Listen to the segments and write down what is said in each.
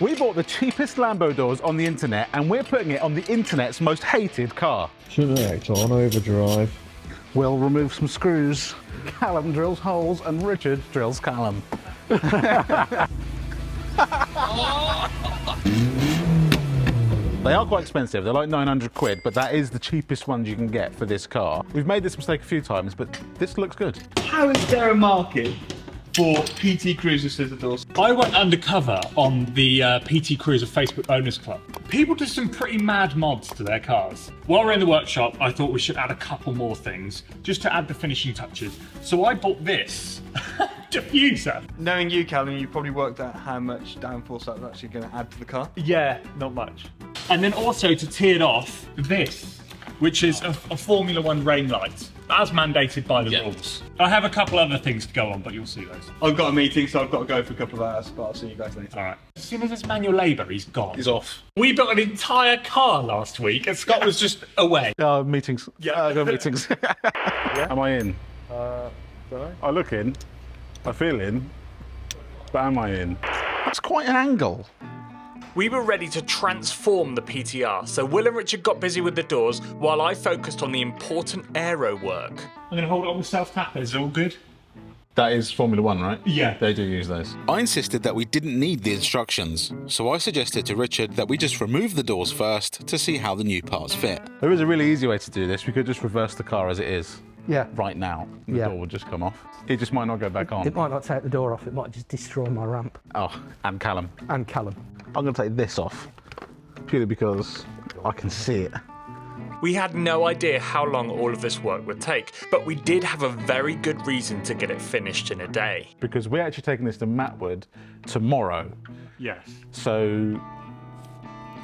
We bought the cheapest Lambo doors on the internet and we're putting it on the internet's most hated car. Select on overdrive. We'll remove some screws. Callum drills holes and Richard drills Callum. They are quite expensive, they're like 900 quid, but that is the cheapest ones you can get for this car. We've made this mistake a few times, but this looks good. How is there a market for PT Cruiser scissor doors? I went undercover on the PT Cruiser Facebook Owners Club. People do some pretty mad mods to their cars. While we're in the workshop, I thought we should add a couple more things, just to add the finishing touches. So I bought this diffuser. Knowing you, Callum, you probably worked out how much downforce that's actually going to add to the car. Yeah, not much. And then also to tee it off, this, which is a Formula One rain light, as mandated by the rules. I have a couple other things to go on, but you'll see those. I've got a meeting, so I've got to go for a couple of hours, but I'll see you guys later. All right. As soon as it's manual labour, he's gone. He's off. We built an entire car last week, and Scott was just away. Meetings. Yeah. I got meetings. Yeah. Am I in? Don't know. I look in, I feel in, but am I in? That's quite an angle. We were ready to transform the PTR, so Will and Richard got busy with the doors while I focused on the important aero work. I'm going to hold it on with self-tap. Is it all good? That is Formula One, right? Yeah. They do use those. I insisted that we didn't need the instructions, so I suggested to Richard that we just remove the doors first to see how the new parts fit. There is a really easy way to do this. We could just reverse the car as it is. Yeah. Right now. The Yeah. door would just come off. It just might not go back on. It might not take the door off, it might just destroy my ramp. Oh, and Callum. And Callum. I'm going to take this off, purely because I can see it. We had no idea how long all of this work would take, but we did have a very good reason to get it finished in a day. Because we're actually taking this to Matwood tomorrow, Yes. so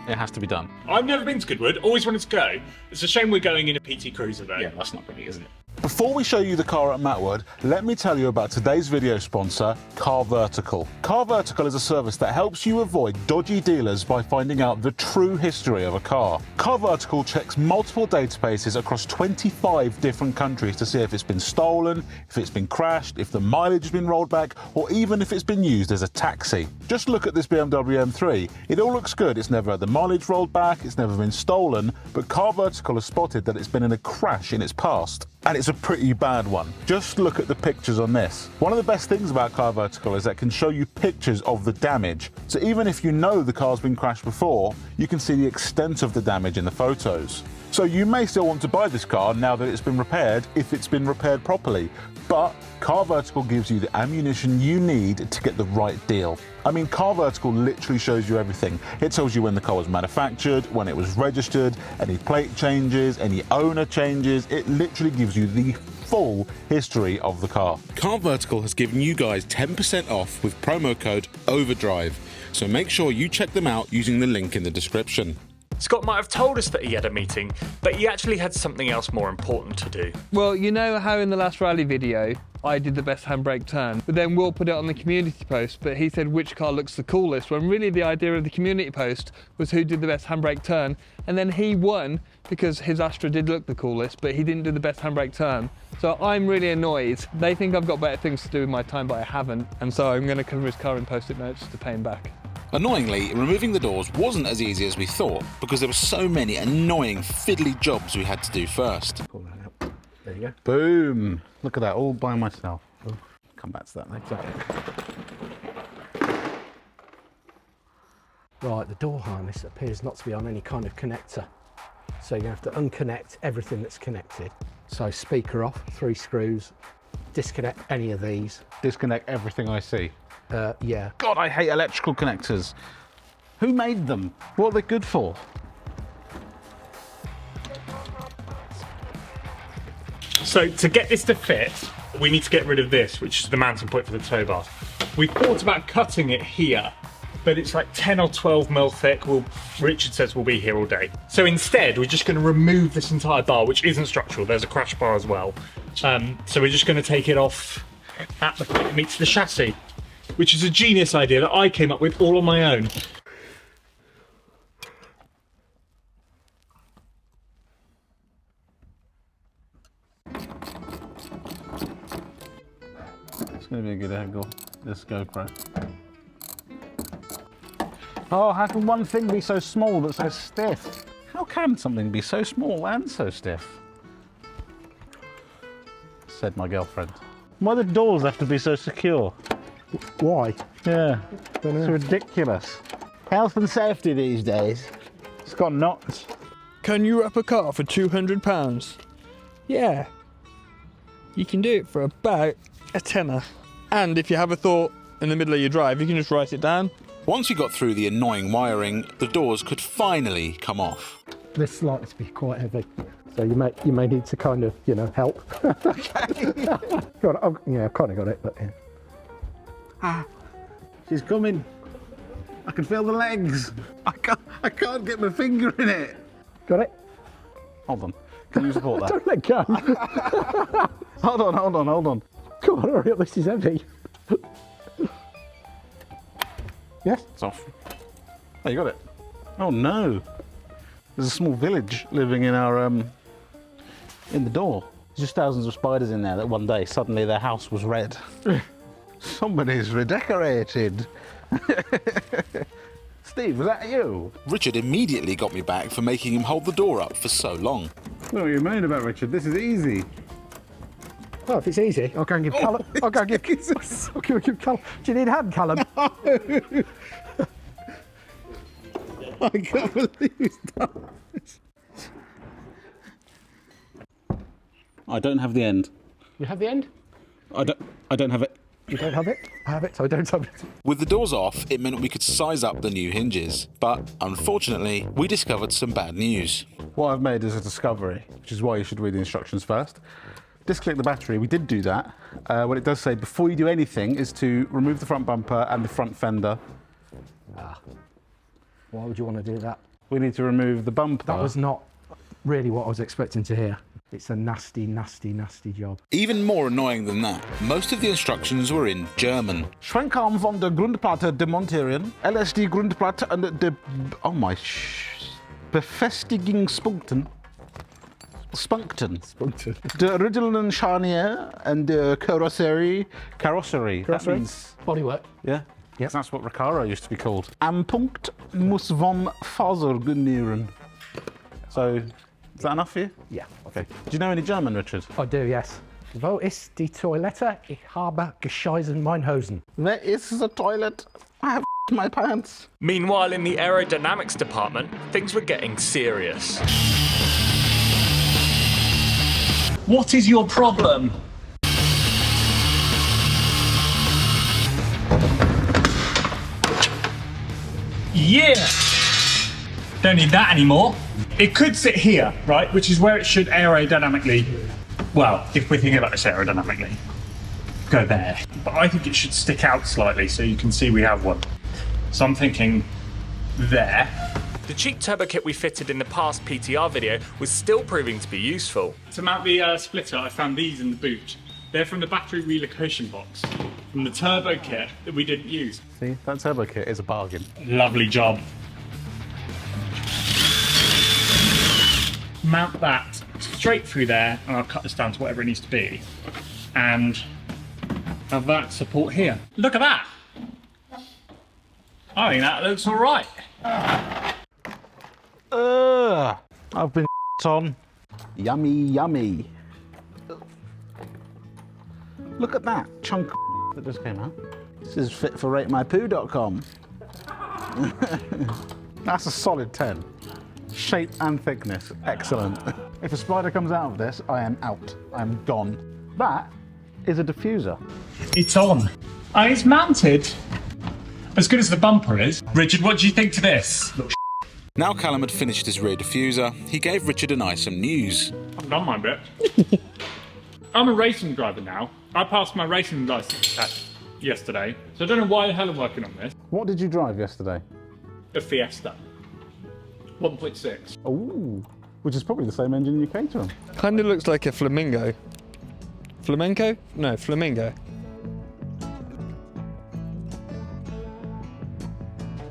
it has to be done. I've never been to Goodwood, always wanted to go. It's a shame we're going in a PT Cruiser though. That's not really, is it? Before we show you the car at Matwood, let me tell you about today's video sponsor, Car Vertical. Car Vertical is a service that helps you avoid dodgy dealers by finding out the true history of a car. Car Vertical checks multiple databases across 25 different countries to see if it's been stolen, if it's been crashed, if the mileage has been rolled back, or even if it's been used as a taxi. Just look at this BMW M3. It all looks good. It's never had the mileage rolled back, it's never been stolen, but Car Vertical has spotted that it's been in a crash in its past. And it's a pretty bad one. Just look at the pictures on this. One of the best things about Car Vertical is that it can show you pictures of the damage. So even if you know the car's been crashed before, you can see the extent of the damage in the photos. So you may still want to buy this car now that it's been repaired, if it's been repaired properly. But Car Vertical gives you the ammunition you need to get the right deal. I mean, Car Vertical literally shows you everything. It tells you when the car was manufactured, when it was registered, any plate changes, any owner changes. It literally gives you the full history of the car. Car Vertical has given you guys 10% off with promo code OVERDRIVE. So make sure you check them out using the link in the description. Scott might have told us that he had a meeting, but he actually had something else more important to do. Well, you know how in the last rally video, I did the best handbrake turn, but then Will put it on the community post, but he said which car looks the coolest, when really the idea of the community post was who did the best handbrake turn, and then he won because his Astra did look the coolest, but he didn't do the best handbrake turn. So I'm really annoyed. They think I've got better things to do with my time, but I haven't, and so I'm going to cover his car in post-it notes to pay him back. Annoyingly, removing the doors wasn't as easy as we thought because there were so many annoying fiddly jobs we had to do first. Pull that out. There you go. Boom. Look at that, all by myself. Oh, come back to that later. Right, the door harness appears not to be on any kind of connector. So you have to unconnect everything that's connected. So speaker off, 3 screws, disconnect any of these. Disconnect everything I see. Yeah. God, I hate electrical connectors. Who made them? What are they good for? So to get this to fit, we need to get rid of this, which is the mounting point for the tow bar. We thought about cutting it here, but it's like 10 or 12 mil thick. Richard says we'll be here all day. So instead, we're just going to remove this entire bar, which isn't structural. There's a crash bar as well. So we're just going to take it off at the point it meets the chassis, which is a genius idea that I came up with all on my own. It's going to be a good angle, this GoPro. Oh, how can one thing be so small but so stiff? How can something be so small and so stiff? Said my girlfriend. Why do the doors have to be so secure? Why? Yeah, it's ridiculous. Health and safety these days. It's got knots. Can you wrap a car for £200? Yeah. You can do it for about a tenner. And if you have a thought in the middle of your drive, you can just write it down. Once you got through the annoying wiring, the doors could finally come off. This is likely to be quite heavy, so you may need to kind of, you know, help. Okay. Yeah, I've kind of got it, but yeah. Ah, she's coming. I can feel the legs. I can't get my finger in it. Got it? Hold on. Can you support that? Don't let go. Hold on. Come on, hurry up, this is heavy. Yes? It's off. Oh, you got it. Oh no. There's a small village living in our in the door. There's just thousands of spiders in there that one day suddenly their house was red. Somebody's redecorated. Steve, was that you? Richard immediately got me back for making him hold the door up for so long. What are you moaning about, Richard? This is easy. Well, if it's easy, I'll go and give Callum. I'll go and give Callum. Do you need a hand, Callum? I can't believe he's done this. I don't have the end. You have the end? I don't have it. You don't have it? I have it, so I don't have it. With the doors off, it meant we could size up the new hinges. But unfortunately, we discovered some bad news. What I've made is a discovery, which is why you should read the instructions first. Disconnect the battery. We did do that. What it does say before you do anything is to remove the front bumper and the front fender. Why would you want to do that? We need to remove the bumper. That was not really what I was expecting to hear. It's a nasty, nasty, nasty job. Even more annoying than that, most of the instructions were in German. Schwenkarm von der Grundplatte demontieren, LSD Grundplatte und de... Oh my... Befestigungspunkten. Spunkten. The original Scharnier and the carrosserie. That means... Bodywork. Yeah. Yep. That's what Recaro used to be called. Am Punkt muss vom Faser generieren. So, is that enough for you? Yeah. Okay. Do you know any German, Richard? I do, yes. Wo ist die Toilette? Ich habe gescheißen mein Hosen. Where is the toilet? I have my pants. Meanwhile, in the aerodynamics department, things were getting serious. What is your problem? Yeah! Don't need that anymore. It could sit here, right? Which is where it should aerodynamically, well, if we're thinking about this aerodynamically, go there. But I think it should stick out slightly so you can see we have one. So I'm thinking there. The cheap turbo kit we fitted in the past PTR video was still proving to be useful. To mount the splitter, I found these in the boot. They're from the battery relocation box, from the turbo kit that we didn't use. See, that turbo kit is a bargain. Lovely job. Mount that straight through there, and I'll cut this down to whatever it needs to be. And have that support here. Look at that! I think that looks all right. I've been on. Yummy, yummy. Look at that chunk that just came out. This is fit for ratemypoo.com. That's a solid 10. Shape and thickness, excellent. If a spider comes out of this, I am out. I'm gone. That is a diffuser. It's on. And it's mounted. As good as the bumper is. Richard, what do you think to this? Now Callum had finished his rear diffuser, he gave Richard and I some news. I've done my bit. I'm a racing driver now. I passed my racing license test yesterday, so I don't know why the hell I'm working on this. What did you drive yesterday? A Fiesta. 1.6. Ooh, which is probably the same engine you came to. Kind of looks like a flamingo. Flamenco? No, flamingo.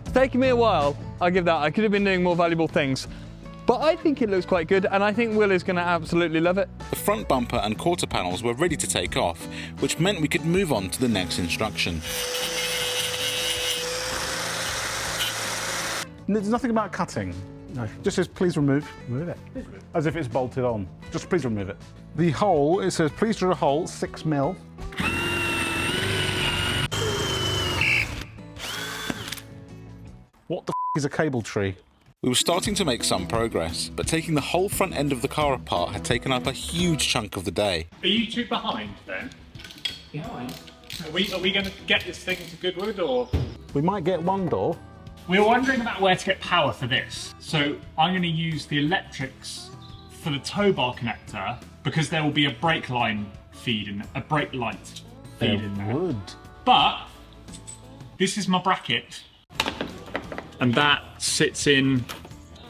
It's taken me a while, I'll give that. I could have been doing more valuable things. But I think it looks quite good, and I think Will is going to absolutely love it. The front bumper and quarter panels were ready to take off, which meant we could move on to the next instruction. There's nothing about cutting. No. Just says, please remove. Remove it. As if it's bolted on. Just please remove it. The hole, it says, please drill a hole 6 mil. What the is a cable tree? We were starting to make some progress, but taking the whole front end of the car apart had taken up a huge chunk of the day. Are you two behind then? Behind? Are we going to get this thing to Goodwood or? We might get one door. We were wondering about where to get power for this. So I'm going to use the electrics for the tow bar connector because there will be a brake line feed in a brake light feed in there. Wood. But this is my bracket. And that sits in,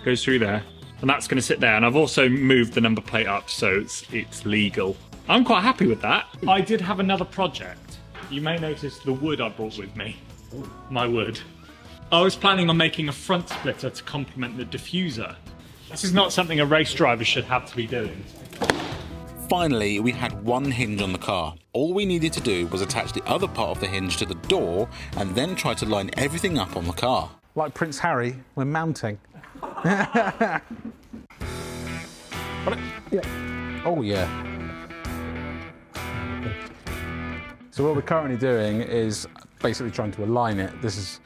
goes through there, and that's going to sit there. And I've also moved the number plate up so it's legal. I'm quite happy with that. I did have another project. You may notice the wood I brought with me. My wood. I was planning on making a front splitter to complement the diffuser. This is not something a race driver should have to be doing. Finally, we had one hinge on the car. All we needed to do was attach the other part of the hinge to the door and then try to line everything up on the car. Like Prince Harry when mounting. Got it? Yeah. Oh yeah. So what we're currently doing is basically trying to align it. This is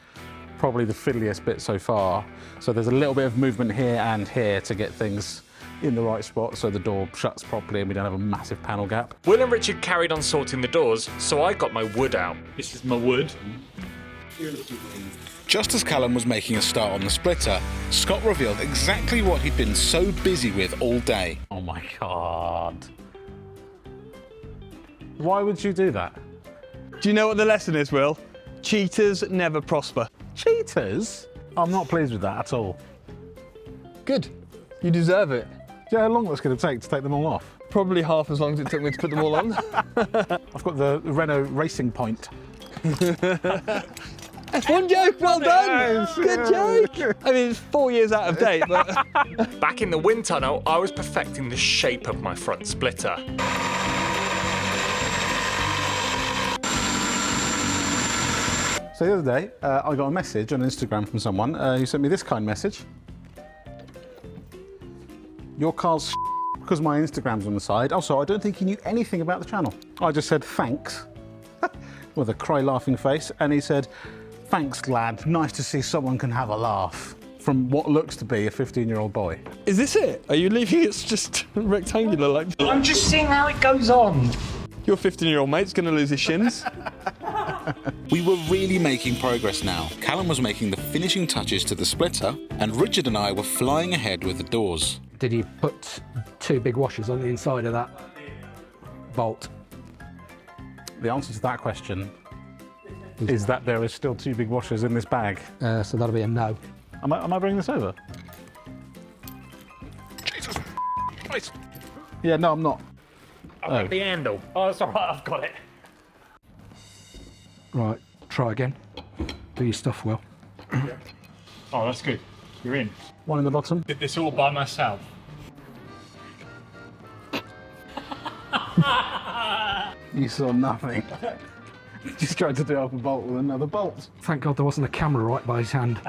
probably the fiddliest bit so far. So there's a little bit of movement here and here to get things in the right spot so the door shuts properly and we don't have a massive panel gap. Will and Richard carried on sorting the doors, so I got my wood out. This is my wood. Just as Callum was making a start on the splitter, Scott revealed exactly what he'd been so busy with all day. Oh my God. Why would you do that? Do you know what the lesson is, Will? Cheaters never prosper. Cheaters? I'm not pleased with that at all. Good. You deserve it. Do you know how long that's going to take them all off? Probably half as long as it took me to put them all on. I've got the Renault Racing Point. One joke, well done. Good joke. I mean, it's 4 years out of date, but... Back in the wind tunnel, I was perfecting the shape of my front splitter. So the other day, I got a message on Instagram from someone who sent me this kind message. Your car's because my Instagram's on the side. Also, I don't think he knew anything about the channel. I just said thanks with a cry laughing face, and he said, thanks lad, nice to see someone can have a laugh. From what looks to be a 15-year-old boy. Is this it? Are you leaving it just rectangular like... I'm just seeing how it goes on. Your 15-year-old mate's going to lose his shins. We were really making progress now. Callum was making the finishing touches to the splitter, and Richard and I were flying ahead with the doors. Did you put 2 big washers on the inside of that bolt? The answer to that question is that there is still 2 big washers in this bag. So that'll be a no. Am I bringing this over? Jesus Christ. Yeah, no, I'm not. I've got the handle. Oh, it's all right, I've got it. Right, try again. Do your stuff, Will. Oh, that's good. You're in. One in the bottom. Did this all by myself. You saw nothing. Just tried to do up a bolt with another bolt. Thank God there wasn't a camera right by his hand.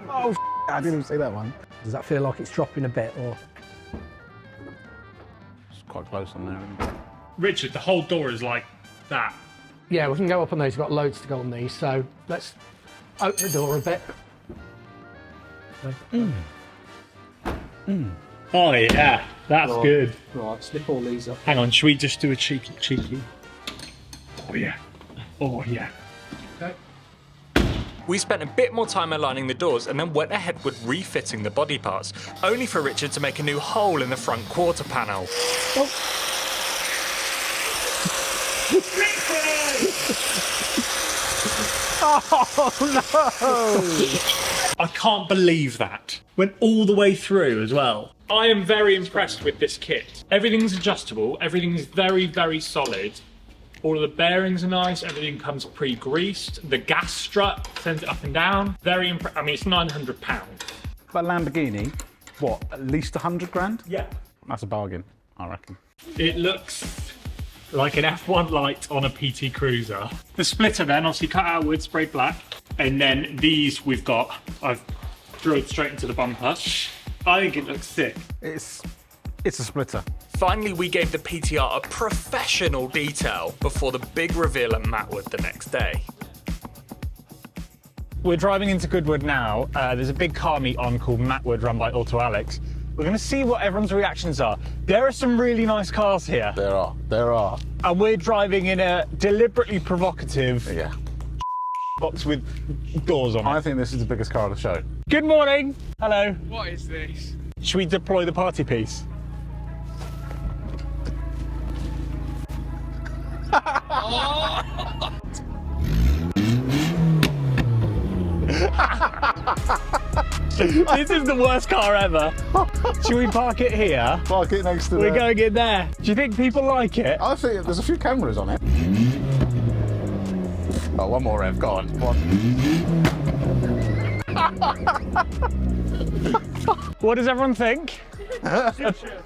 Oh, I didn't even see that one. Does that feel like it's dropping a bit, or...? It's quite close on there, isn't it? Richard, the whole door is like that. Yeah, we can go up on these. We've got loads to go on these, so let's open the door a bit. Oh yeah, that's Right. good. Right, slip all these up. Hang on, should we just do a cheeky? Oh yeah. Oh yeah. Okay. We spent a bit more time aligning the doors and then went ahead with refitting the body parts, only for Richard to make a new hole in the front quarter panel. I can't believe that. Went all the way through as well. I am very impressed with this kit. Everything's adjustable, everything's very, very solid. All of the bearings are nice, everything comes pre-greased. The gas strut sends it up and down. Very impressed. I mean, it's £900. But Lamborghini, what, at least 100 grand? Yeah. That's a bargain, I reckon. It looks like an F1 light on a PT Cruiser. The splitter then, obviously cut out wood, sprayed black. And then these I've drilled straight into the bumper. I think it looks sick. It's a splitter. Finally, we gave the PTR a professional detail before the big reveal at Matwood the next day. We're driving into Goodwood now. There's a big car meet on called Matwood, run by Auto Alex. We're going to see what everyone's reactions are. There are some really nice cars here. There are. And we're driving in a deliberately provocative Yeah. box with doors on it. I think this is the biggest car of the show. Good morning. Hello. What is this? Should we deploy the party piece? This is the worst car ever. Should we park it here? Park it next to We're going in there. Do you think people like it? I think there's a few cameras on it. Oh, one more, Ev. Go on. One. What does everyone think?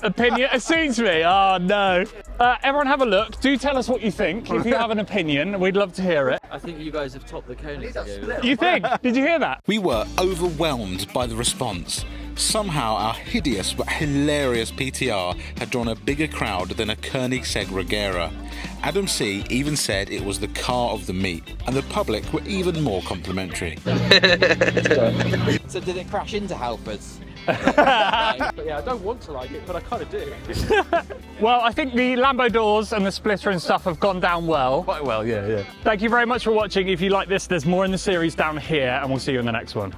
Opinion? It suits me. Oh no. Everyone have a look. Do tell us what you think. If you have an opinion, we'd love to hear it. I think you guys have topped the Koenig. You think? Did you hear that? We were overwhelmed by the response. Somehow our hideous but hilarious PTR had drawn a bigger crowd than a Koenigsegg Regera. Adam C even said it was the car of the meet, and the public were even more complimentary. So did it crash into Halfords? But yeah, I don't want to like it, but I kind of do. Well, I think the Lambo doors and the splitter and stuff have gone down well. Quite well, yeah. Thank you very much for watching. If you like this, there's more in the series down here, and we'll see you in the next one.